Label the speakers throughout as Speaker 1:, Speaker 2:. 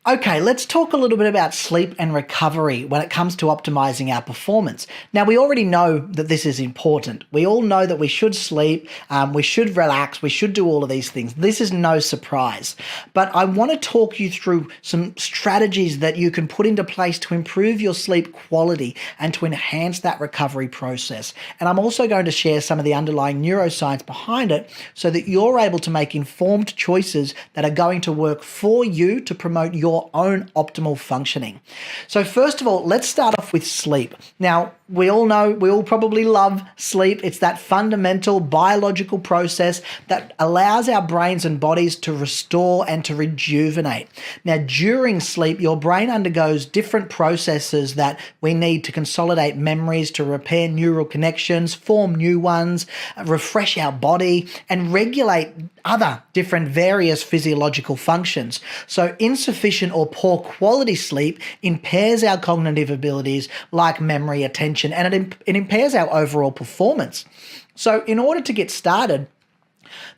Speaker 1: Okay, let's talk a little bit about sleep and recovery when it comes to optimizing our performance. Now, we already know that this is important. We all know that we should sleep, we should relax, we should do all of these things. This is no surprise. But I want to talk you through some strategies that you can put into place to improve your sleep quality and to enhance that recovery process. And I'm also going to share some of the underlying neuroscience behind it so that you're able to make informed choices that are going to work for you to promote your own optimal functioning. So first of all, let's start off with sleep. Now, we all know, we all probably love sleep. It's that fundamental biological process that allows our brains and bodies to restore and to rejuvenate. Now, during sleep, your brain undergoes different processes that we need to consolidate memories, to repair neural connections, form new ones, refresh our body, and regulate other different various physiological functions. So insufficient or poor quality sleep impairs our cognitive abilities like memory, attention, and it impairs our overall performance. So in order to get started,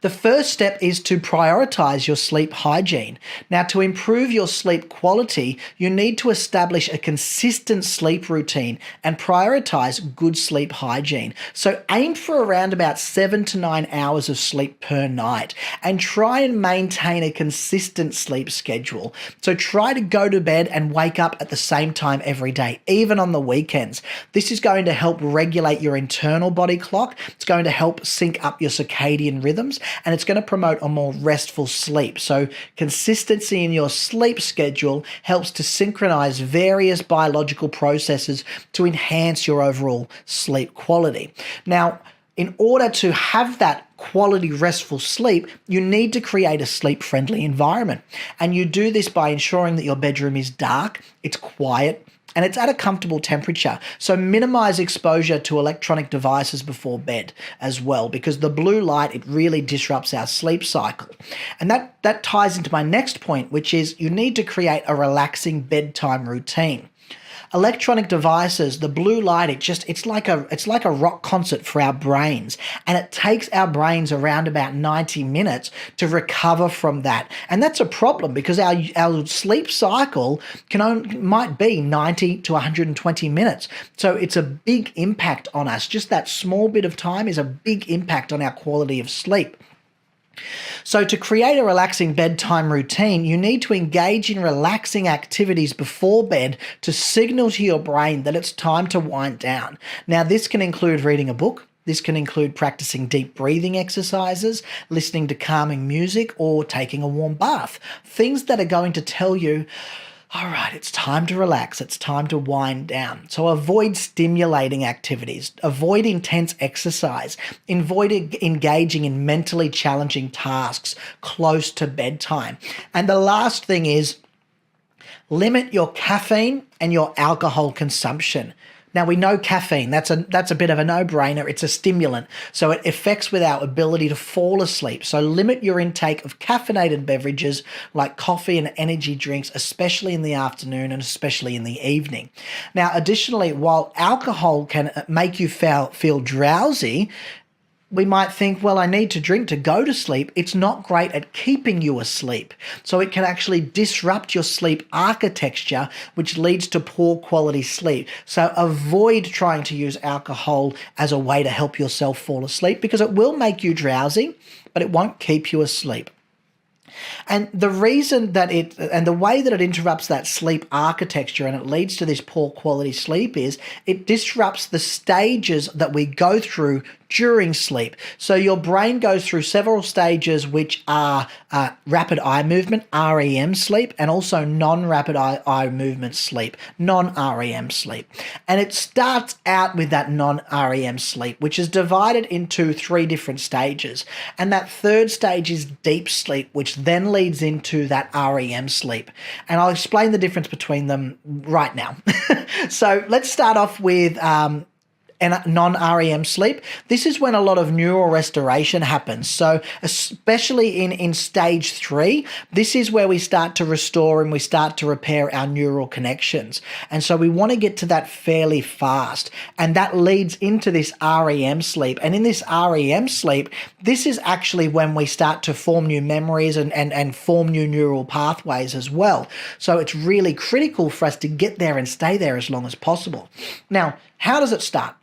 Speaker 1: the first step is to prioritize your sleep hygiene. Now, to improve your sleep quality, you need to establish a consistent sleep routine and prioritize good sleep hygiene. So aim for around about 7 to 9 hours of sleep per night and try and maintain a consistent sleep schedule. So try to go to bed and wake up at the same time every day, even on the weekends. This is going to help regulate your internal body clock. It's going to help sync up your circadian rhythms, and it's going to promote a more restful sleep. So consistency in your sleep schedule helps to synchronize various biological processes to enhance your overall sleep quality. Now, in order to have that quality restful sleep, you need to create a sleep-friendly environment. And you do this by ensuring that your bedroom is dark, it's quiet, and it's at a comfortable temperature. So minimize exposure to electronic devices before bed as well, because the blue light, it really disrupts our sleep cycle. And that ties into my next point, which is you need to create a relaxing bedtime routine. Electronic devices, the blue light, it's like a rock concert for our brains, and it takes our brains around about 90 minutes to recover from that. And that's a problem because our sleep cycle might be 90 to 120 minutes. So it's a big impact on us. Just that small bit of time is a big impact on our quality of sleep. So to create a relaxing bedtime routine, you need to engage in relaxing activities before bed to signal to your brain that it's time to wind down. Now, this can include reading a book. This can include practicing deep breathing exercises, listening to calming music, or taking a warm bath. Things that are going to tell you, all right, it's time to relax. It's time to wind down. So avoid stimulating activities, avoid intense exercise, avoid engaging in mentally challenging tasks close to bedtime. And the last thing is limit your caffeine and your alcohol consumption. Now, we know caffeine, that's a bit of a no-brainer. It's a stimulant, so it affects with our ability to fall asleep. So limit your intake of caffeinated beverages like coffee and energy drinks, especially in the afternoon and especially in the evening. Now, additionally, while alcohol can make you feel drowsy, we might think, well, I need to drink to go to sleep. It's not great at keeping you asleep. So it can actually disrupt your sleep architecture, which leads to poor quality sleep. So avoid trying to use alcohol as a way to help yourself fall asleep because it will make you drowsy, but it won't keep you asleep. And the reason that the way that it interrupts that sleep architecture and it leads to this poor quality sleep is it disrupts the stages that we go through during sleep. So your brain goes through several stages, which are rapid eye movement, REM sleep, and also non-rapid eye movement sleep, non-REM sleep. And it starts out with that non-REM sleep, which is divided into 3 different stages. And that third stage is deep sleep, which then leads into that REM sleep. And I'll explain the difference between them right now. So let's start off with non-REM sleep, this is when a lot of neural restoration happens. So especially in stage 3, this is where we start to restore and we start to repair our neural connections. And so we want to get to that fairly fast. And that leads into this REM sleep. And in this REM sleep, this is actually when we start to form new memories and form new neural pathways as well. So it's really critical for us to get there and stay there as long as possible. Now, how does it start?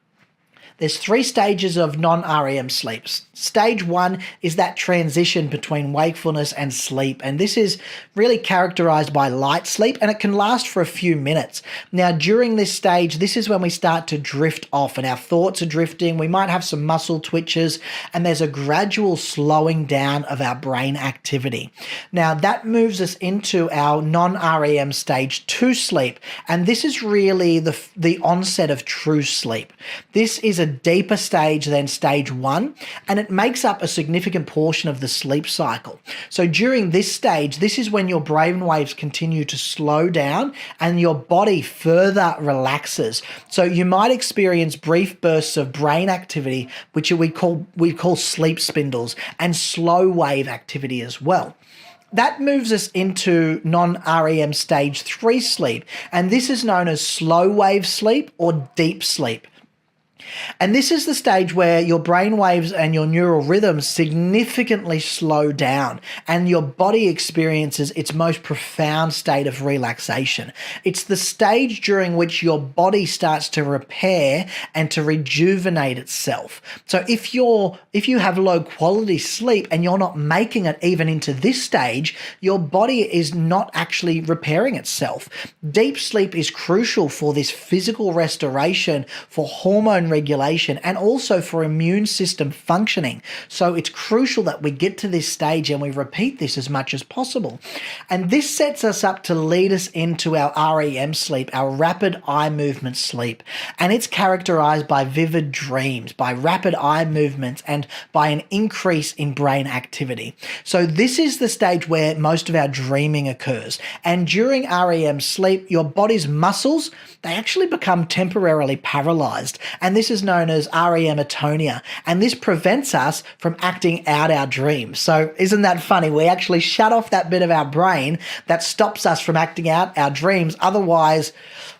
Speaker 1: There's 3 stages of non-REM sleeps. Stage 1 is that transition between wakefulness and sleep, and this is really characterized by light sleep, and it can last for a few minutes. Now, during this stage, this is when we start to drift off and our thoughts are drifting. We might have some muscle twitches, and there's a gradual slowing down of our brain activity. Now, that moves us into our non-REM stage 2 sleep, and this is really the onset of true sleep. This is a deeper stage than stage 1, and it makes up a significant portion of the sleep cycle. So during this stage, this is when your brain waves continue to slow down and your body further relaxes. So you might experience brief bursts of brain activity, which we call sleep spindles, and slow wave activity as well. That moves us into non-REM stage 3 sleep, and this is known as slow wave sleep or deep sleep. And this is the stage where your brain waves and your neural rhythms significantly slow down and your body experiences its most profound state of relaxation. It's the stage during which your body starts to repair and to rejuvenate itself. So if you have low quality sleep and you're not making it even into this stage, your body is not actually repairing itself. Deep sleep is crucial for this physical restoration, for hormone regulation, and also for immune system functioning. So it's crucial that we get to this stage and we repeat this as much as possible. And this sets us up to lead us into our REM sleep, our rapid eye movement sleep. And it's characterized by vivid dreams, by rapid eye movements, and by an increase in brain activity. So this is the stage where most of our dreaming occurs. And during REM sleep, your body's muscles, they actually become temporarily paralyzed. And this is known as REM atonia. And this prevents us from acting out our dreams. So isn't that funny? We actually shut off that bit of our brain that stops us from acting out our dreams. Otherwise,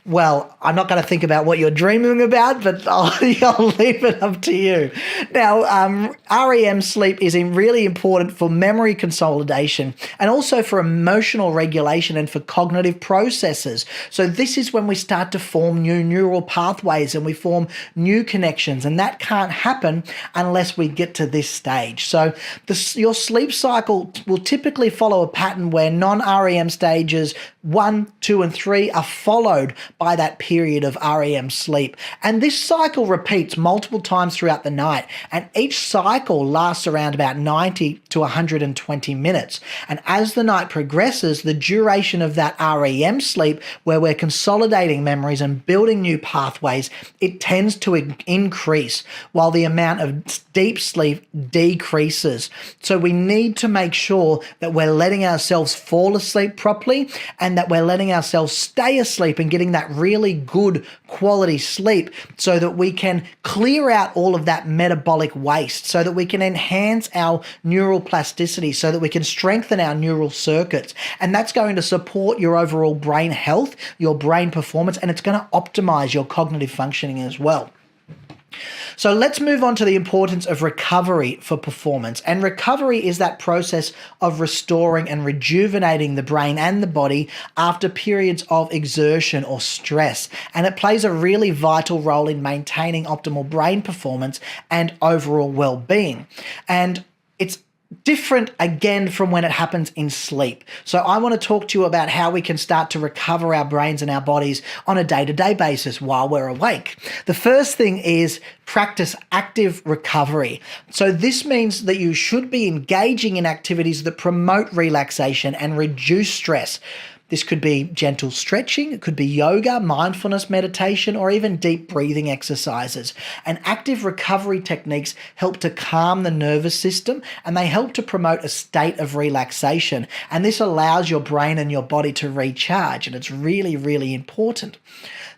Speaker 1: well, I'm not going to think about what you're dreaming about, but I'll leave it up to you. Now, REM sleep is really important for memory consolidation and also for emotional regulation and for cognitive processes. So this is when we start to form new neural pathways and we form new connections, and that can't happen unless we get to this stage. So your sleep cycle will typically follow a pattern where non-REM stages 1, 2, and 3 are followed by that period of REM sleep. And this cycle repeats multiple times throughout the night, and each cycle lasts around about 90 to 120 minutes. And as the night progresses, the duration of that REM sleep, where we're consolidating memories and building new pathways, it tends to increase, while the amount of deep sleep decreases. So we need to make sure that we're letting ourselves fall asleep properly and that we're letting ourselves stay asleep and getting that really good quality sleep so that we can clear out all of that metabolic waste, so that we can enhance our neural plasticity, so that we can strengthen our neural circuits. And that's going to support your overall brain health, your brain performance, and it's going to optimize your cognitive functioning as well. So let's move on to the importance of recovery for performance. And recovery is that process of restoring and rejuvenating the brain and the body after periods of exertion or stress. And it plays a really vital role in maintaining optimal brain performance and overall well-being. And it's different again from when it happens in sleep. So I want to talk to you about how we can start to recover our brains and our bodies on a day-to-day basis while we're awake. The first thing is practice active recovery. So this means that you should be engaging in activities that promote relaxation and reduce stress. This could be gentle stretching, it could be yoga, mindfulness meditation, or even deep breathing exercises. And active recovery techniques help to calm the nervous system, and they help to promote a state of relaxation. And this allows your brain and your body to recharge, and it's really, really important.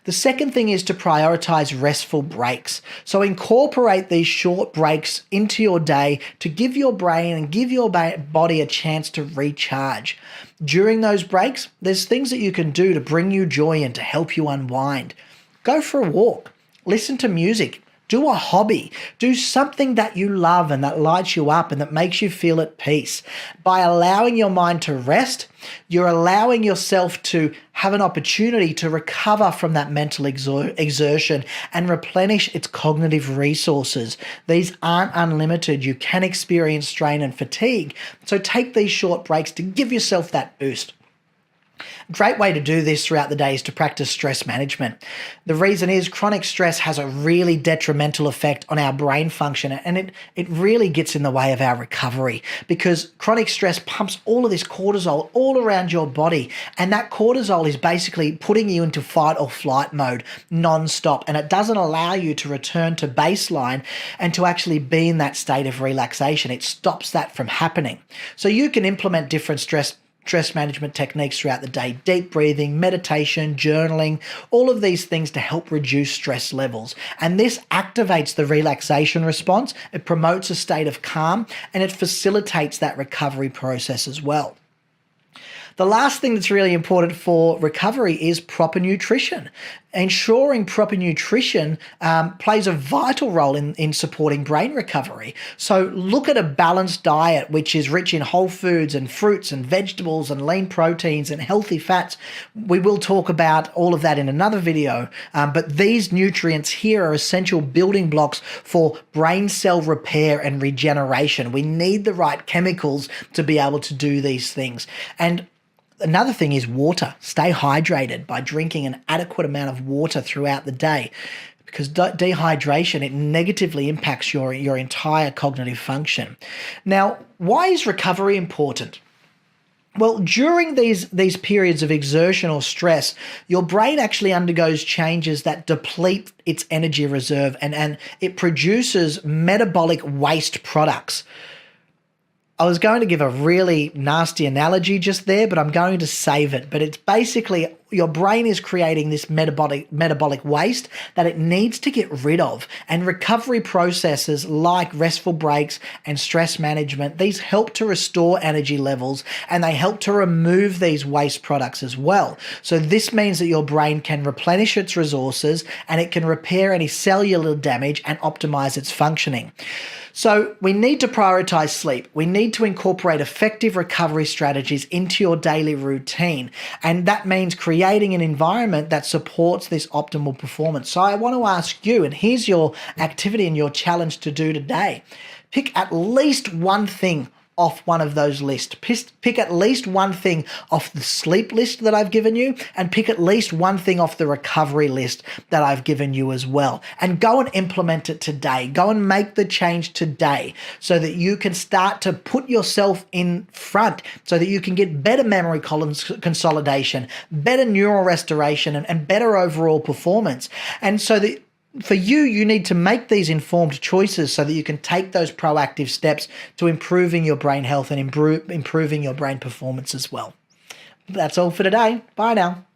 Speaker 1: The second thing is to prioritize restful breaks. So incorporate these short breaks into your day to give your brain and give your body a chance to recharge. During those breaks, there's things that you can do to bring you joy and to help you unwind. Go for a walk, listen to music, do a hobby, do something that you love and that lights you up and that makes you feel at peace. By allowing your mind to rest, you're allowing yourself to have an opportunity to recover from that mental exertion and replenish its cognitive resources. These aren't unlimited. You can experience strain and fatigue. So take these short breaks to give yourself that boost. Great way to do this throughout the day is to practice stress management. The reason is chronic stress has a really detrimental effect on our brain function, and it really gets in the way of our recovery, because chronic stress pumps all of this cortisol all around your body, and that cortisol is basically putting you into fight or flight mode non-stop, and it doesn't allow you to return to baseline and to actually be in that state of relaxation. It stops that from happening. So you can implement different stress management techniques throughout the day: deep breathing, meditation, journaling, all of these things to help reduce stress levels. And this activates the relaxation response, it promotes a state of calm, and it facilitates that recovery process as well. The last thing that's really important for recovery is proper nutrition. Ensuring proper nutrition plays a vital role in supporting brain recovery. So look at a balanced diet which is rich in whole foods and fruits and vegetables and lean proteins and healthy fats. We will talk about all of that in another video, but these nutrients here are essential building blocks for brain cell repair and regeneration. We need the right chemicals to be able to do these things. And another thing is water. Stay hydrated by drinking an adequate amount of water throughout the day, because dehydration, it negatively impacts your entire cognitive function. Now, why is recovery important? Well, during these periods of exertion or stress, your brain actually undergoes changes that deplete its energy reserve, and it produces metabolic waste products. I was going to give a really nasty analogy just there, but I'm going to save it. But it's basically your brain is creating this metabolic waste that it needs to get rid of. And recovery processes like restful breaks and stress management, these help to restore energy levels, and they help to remove these waste products as well. So this means that your brain can replenish its resources, and it can repair any cellular damage and optimize its functioning. So we need to prioritize sleep. We need to incorporate effective recovery strategies into your daily routine. And that means creating an environment that supports this optimal performance. So I want to ask you, and here's your activity and your challenge to do today. Pick at least one thing off one of those lists. Pick at least one thing off the sleep list that I've given you, and pick at least one thing off the recovery list that I've given you as well. And go and implement it today. Go and make the change today so that you can start to put yourself in front, so that you can get better memory consolidation, better neural restoration, and better overall performance. And so that for you need to make these informed choices so that you can take those proactive steps to improving your brain health and improving your brain performance as well. That's all for today. Bye now.